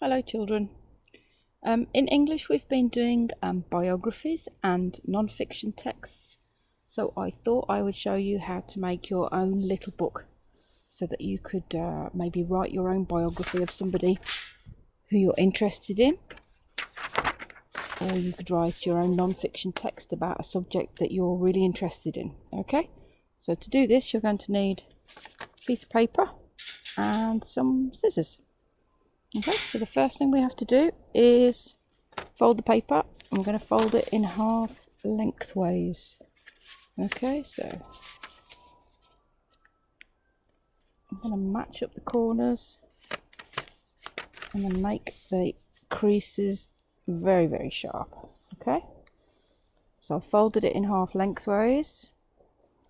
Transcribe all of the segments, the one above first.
Hello children. In English we've been doing biographies and non-fiction texts, so I thought I would show you how to make your own little book so that you could maybe write your own biography of somebody who you're interested in, or you could write your own non-fiction text about a subject that you're really interested in. Okay, so to do this you're going to need a piece of paper and some scissors. Okay, so the first thing we have to do is fold the paper. I'm going to fold it in half lengthways. Okay, so I'm going to match up the corners and then make the creases very, very sharp. Okay, so I've folded it in half lengthways.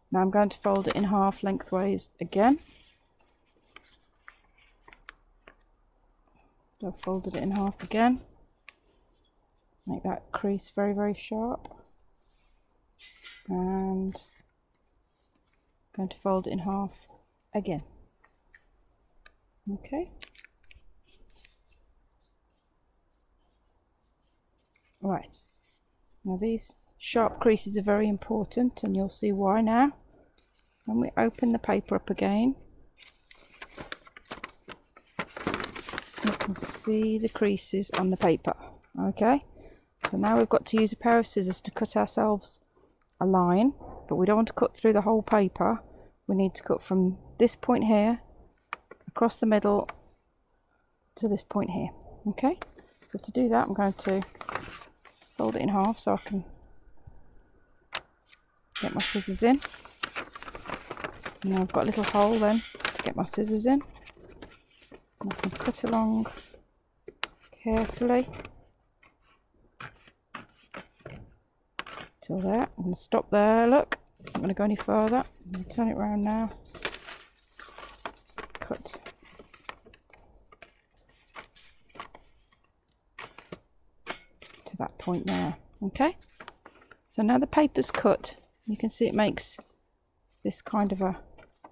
Now I'm going to fold it in half lengthways again. So I've folded it in half again. Make that crease very, very sharp. And I'm going to fold it in half again. Okay. Right. Now these sharp creases are very important, and you'll see why now. When we open the paper up again, you can see the creases on the paper. Okay, so now we've got to use a pair of scissors to cut ourselves a line, but we don't want to cut through the whole paper. We need to cut from this point here across the middle to this point here. Okay, so to do that I'm going to fold it in half so I can get my scissors in. And I've got a little hole then to get my scissors in. I can cut along carefully till there. I'm going to stop there, look. I'm not going to go any further. I'm going to turn it around now. Cut. To that point there. Okay. So now the paper's cut. You can see it makes this kind of a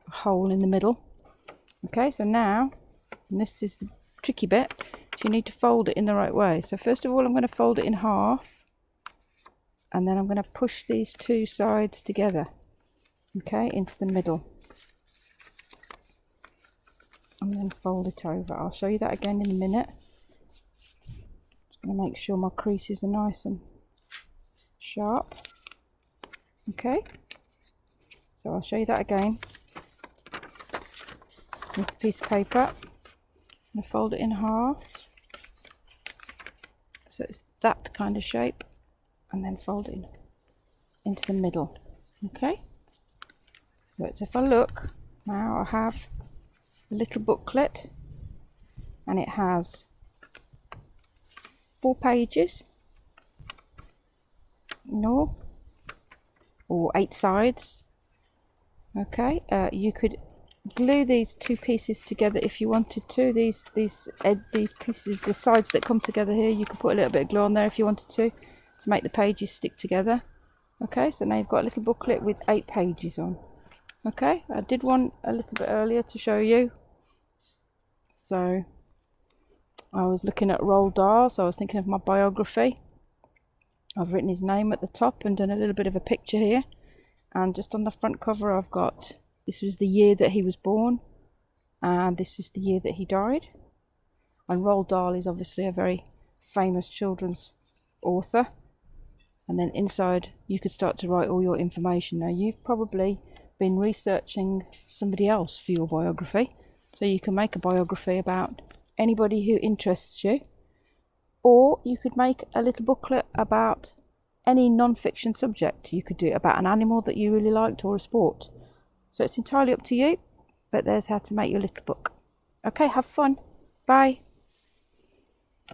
hole in the middle. Okay, so now, and this is the tricky bit, so you need to fold it in the right way. So first of all I'm going to fold it in half, and then I'm going to push these two sides together, okay, into the middle, and then fold it over. I'll show you that again in a minute. Just going to make sure my creases are nice and sharp. Okay, so I'll show you that again. With a piece of paper, I'm going to fold it in half so it's that kind of shape, and then fold it into the middle. Okay, so if I look now, I have a little booklet, and it has 4 pages, no, or 8 sides. Okay, you could glue these 2 pieces together if you wanted to. These pieces, the sides that come together here, you could put a little bit of glue on there if you wanted to make the pages stick together. Okay, so now you've got a little booklet with 8 pages on. Okay, I did one a little bit earlier to show you. So I was looking at Roald Dahl, so I was thinking of my biography. I've written his name at the top and done a little bit of a picture here, and just on the front cover I've got, this was the year that he was born, and this is the year that he died. And Roald Dahl is obviously a very famous children's author. And then inside you could start to write all your information. Now you've probably been researching somebody else for your biography, so you can make a biography about anybody who interests you, or you could make a little booklet about any non-fiction subject. You could do it about an animal that you really liked, or a sport. So it's entirely up to you, but there's how to make your little book. Okay, have fun. Bye.